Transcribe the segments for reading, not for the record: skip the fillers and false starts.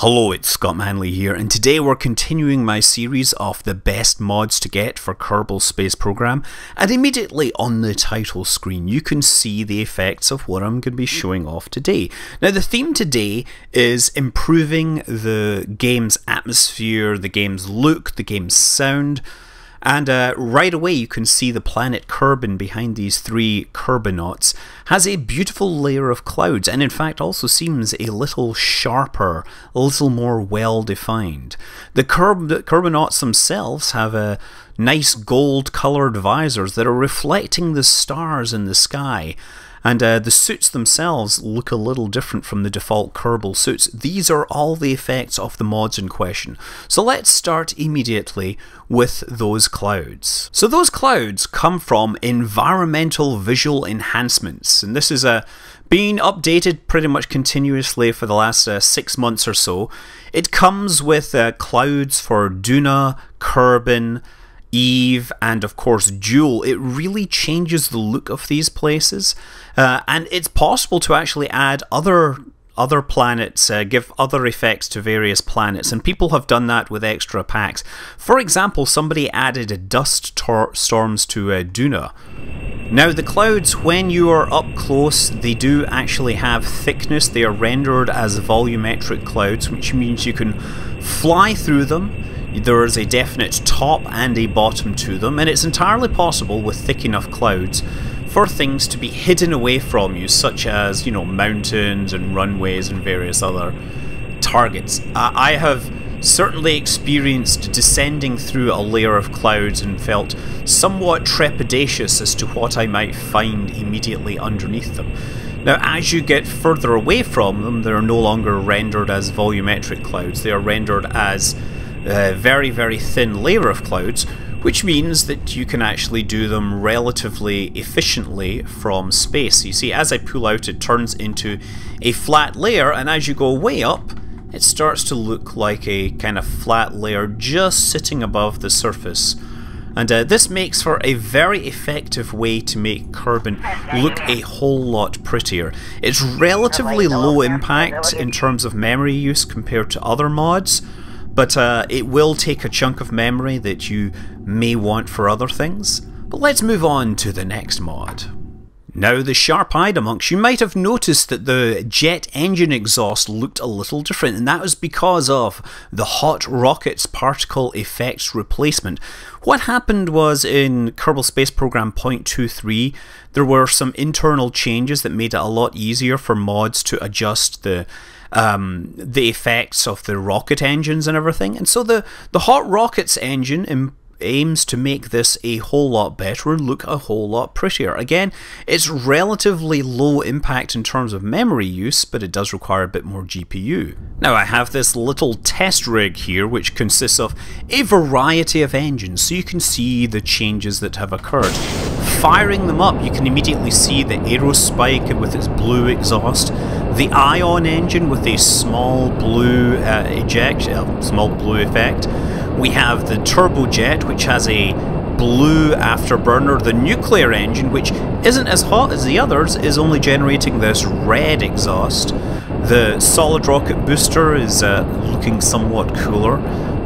Hello, it's Scott Manley here, and today we're continuing my series of the best mods to get for Kerbal Space Program, and immediately on the title screen you can see the effects of what I'm going to be showing off today. Now the theme today is improving the game's atmosphere, the game's look, the game's sound, and right away you can see the planet Kerbin behind these three Kerbinauts has a beautiful layer of clouds, and in fact also seems a little sharper, a little more well defined. The Kerbinauts themselves have a nice gold coloured visors that are reflecting the stars in the sky. And the suits themselves look a little different from the default Kerbal suits. These are all the effects of the mods in question. So let's start immediately with those clouds. So those clouds come from environmental visual enhancements, and this is being updated pretty much continuously for the last 6 months or so. It comes with clouds for Duna, Kerbin, Eve, and of course Jewel. It really changes the look of these places, and it's possible to actually add other planets, give other effects to various planets, and people have done that with extra packs. For example, somebody added dust storms to Duna. Now the clouds, when you are up close, they do actually have thickness. They are rendered as volumetric clouds, which means you can fly through them. There is a definite top and a bottom to them, and it's entirely possible with thick enough clouds for things to be hidden away from you, such as, you know, mountains and runways and various other targets. I have certainly experienced descending through a layer of clouds and felt somewhat trepidatious as to what I might find immediately underneath them. Now, as you get further away from them, they're no longer rendered as volumetric clouds. They are rendered as a very, very thin layer of clouds, which means that you can actually do them relatively efficiently from space. You see, as I pull out, it turns into a flat layer, and as you go way up, it starts to look like a kind of flat layer just sitting above the surface. And this makes for a very effective way to make Kerbin look a whole lot prettier. It's relatively low impact in terms of memory use compared to other mods, but it will take a chunk of memory that you may want for other things. But let's move on to the next mod. Now, the sharp-eyed amongst you might have noticed that the jet engine exhaust looked a little different, and that was because of the Hot Rockets particle effects replacement. What happened was in Kerbal Space Program 0.23, there were some internal changes that made it a lot easier for mods to adjust the effects of the rocket engines and everything, and so the Hot Rockets engine aims to make this a whole lot better and look a whole lot prettier. Again, it's relatively low impact in terms of memory use, but it does require a bit more GPU. Now I have this little test rig here which consists of a variety of engines, so you can see the changes that have occurred. Firing them up, you can immediately see the Aerospike with its blue exhaust, the Ion engine with a small blue small blue effect. We have the Turbojet, which has a blue afterburner. The nuclear engine, which isn't as hot as the others, is only generating this red exhaust. The solid rocket booster is looking somewhat cooler.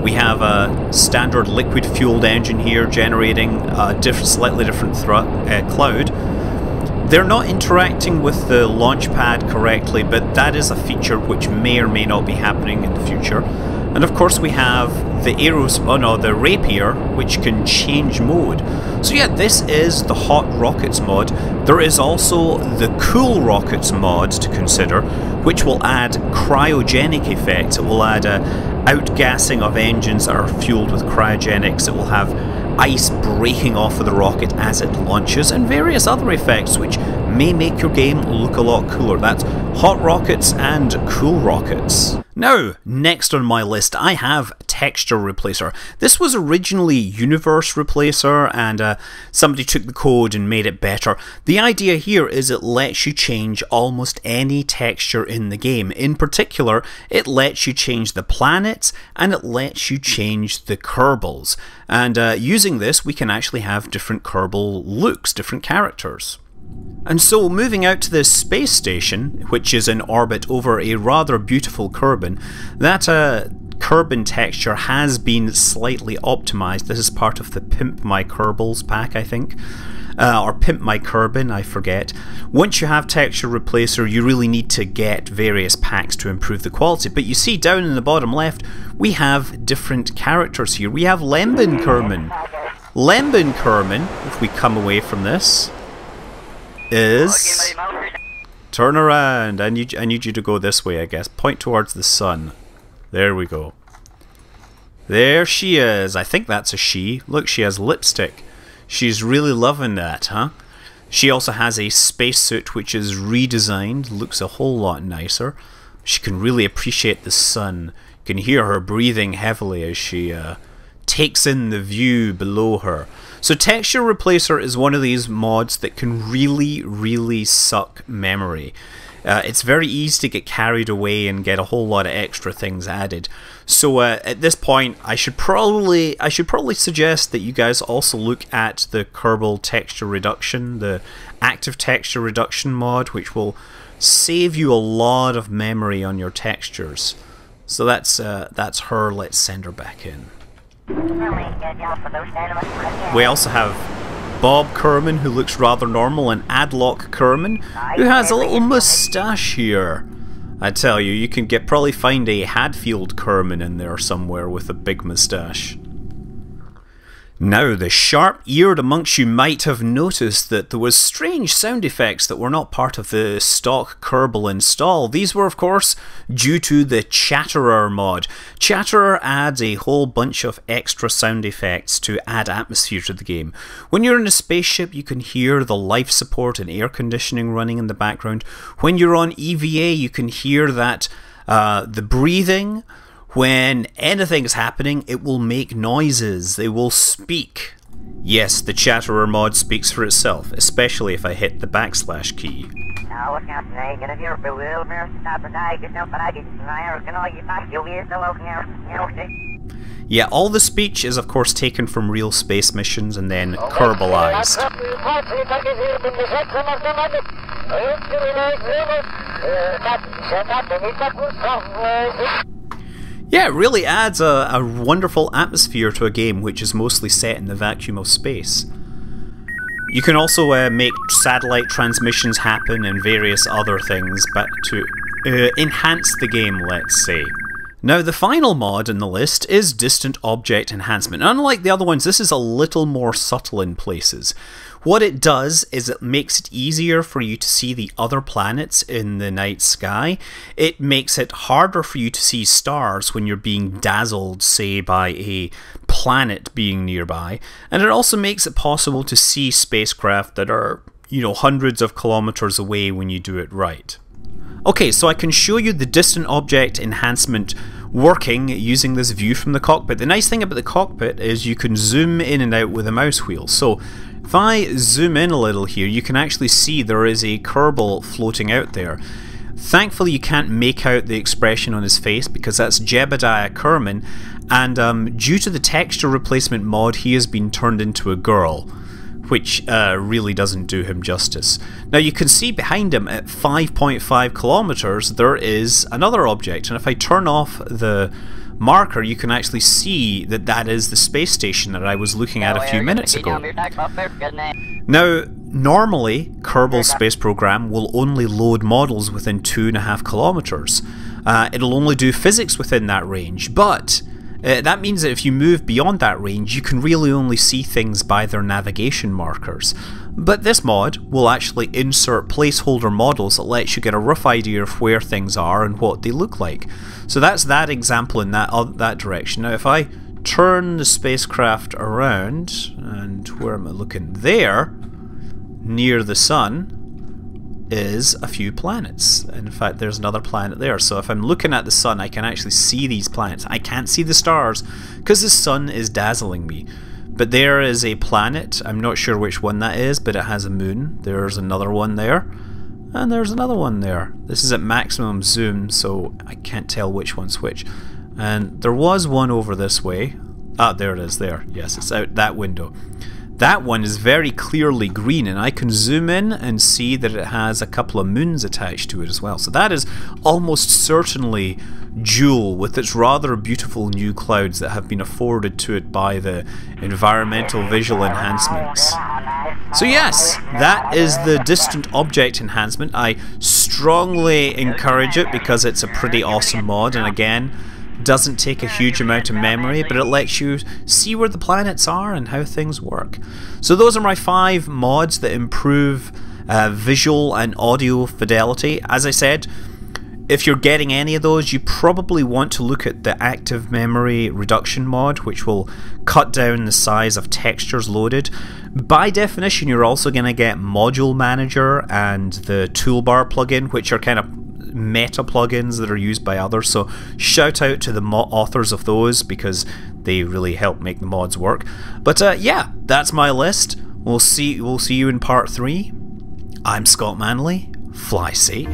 We have a standard liquid-fueled engine here generating a slightly different cloud. They're not interacting with the launch pad correctly, but that is a feature which may or may not be happening in the future. And of course we have the the Rapier, which can change mode. So yeah, this is the Hot Rockets mod. There is also the Cool Rockets mod to consider, which will add cryogenic effects. It will add outgassing of engines that are fueled with cryogenics. It will have ice breaking off of the rocket as it launches, and various other effects which may make your game look a lot cooler. That's Hot Rockets and Cool Rockets. Now, next on my list, I have Texture Replacer. This was originally Universe Replacer, and somebody took the code and made it better. The idea here is it lets you change almost any texture in the game. In particular, it lets you change the planets, and it lets you change the Kerbals. And using this, we can actually have different Kerbal looks, different characters. And so, moving out to this space station, which is in orbit over a rather beautiful Kerbal, that Kerbal texture has been slightly optimized. This is part of the Pimp My Kerbals pack, I think. Or Pimp My Kerbal, I forget. Once you have Texture Replacer, you really need to get various packs to improve the quality. But you see down in the bottom left, we have different characters here. We have Lembin Kerman. Lembin Kerman, if we come away from this, is... Turn around. I need you to go this way, I guess. Point towards the sun. There we go. There she is. I think that's a she. Look, she has lipstick. She's really loving that, huh? She also has a spacesuit which is redesigned. Looks a whole lot nicer. She can really appreciate the sun. You can hear her breathing heavily as she takes in the view below her. So Texture Replacer is one of these mods that can really suck memory. It's very easy to get carried away and get a whole lot of extra things added. So at this point, I should probably suggest that you guys also look at the Kerbal Texture Reduction, the Active Texture Reduction mod, which will save you a lot of memory on your textures. So that's her. Let's send her back in. We also have Bob Kerman, who looks rather normal, and Adlock Kerman, who has a little moustache here. I tell you, you can probably find a Hadfield Kerman in there somewhere with a big moustache. Now, the sharp-eared amongst you might have noticed that there was strange sound effects that were not part of the stock Kerbal install. These were, of course, due to the Chatterer mod. Chatterer adds a whole bunch of extra sound effects to add atmosphere to the game. When you're in a spaceship, you can hear the life support and air conditioning running in the background. When you're on EVA, you can hear that the breathing. When anything is happening, it will make noises. They will speak. Yes, the Chatterer mod speaks for itself, especially if I hit the backslash key. Yeah, all the speech is of course taken from real space missions and then Kerbalized. Yeah, it really adds a wonderful atmosphere to a game which is mostly set in the vacuum of space. You can also make satellite transmissions happen and various other things but to enhance the game, let's say. Now, the final mod in the list is Distant Object Enhancement. Unlike the other ones, this is a little more subtle in places. What it does is it makes it easier for you to see the other planets in the night sky. It makes it harder for you to see stars when you're being dazzled, say, by a planet being nearby. And it also makes it possible to see spacecraft that are, you know, hundreds of kilometers away when you do it right. Okay, so I can show you the Distant Object Enhancement working using this view from the cockpit. The nice thing about the cockpit is you can zoom in and out with a mouse wheel. So if I zoom in a little here, you can actually see there is a Kerbal floating out there. Thankfully you can't make out the expression on his face because that's Jebediah Kerman, and due to the texture replacement mod he has been turned into a girl, which really doesn't do him justice. Now you can see behind him at 5.5 kilometers there is another object, and if I turn off the marker you can actually see that that is the space station that I was looking at a few minutes ago. Now normally Kerbal's space program will only load models within 2.5 kilometers. It'll only do physics within that range, but that means that if you move beyond that range, you can really only see things by their navigation markers. But this mod will actually insert placeholder models that lets you get a rough idea of where things are and what they look like. So that's that example in that direction. Now if I turn the spacecraft around, and where am I looking? There, near the sun, is a few planets. In fact, there's another planet there. So if I'm looking at the sun, I can actually see these planets. I can't see the stars because the sun is dazzling me. But there is a planet. I'm not sure which one that is, but it has a moon. There's another one there. And there's another one there. This is at maximum zoom, so I can't tell which one's which. And there was one over this way. Ah, there it is there. Yes, it's out that window. That one is very clearly green, and I can zoom in and see that it has a couple of moons attached to it as well. So that is almost certainly Jewel, with its rather beautiful new clouds that have been afforded to it by the environmental visual enhancements. So yes, that is the distant object enhancement. I strongly encourage it because it's a pretty awesome mod, and again, doesn't take a huge amount of memory, but it lets you see where the planets are and how things work. So those are my 5 mods that improve visual and audio fidelity. As I said, if you're getting any of those, you probably want to look at the active memory reduction mod, which will cut down the size of textures loaded. By definition, you're also going to get Module Manager and the Toolbar plugin, which are kind of meta plugins that are used by others. So shout out to the authors of those because they really help make the mods work. But yeah, that's my list. We'll see you in part 3. I'm Scott Manley. Fly safe.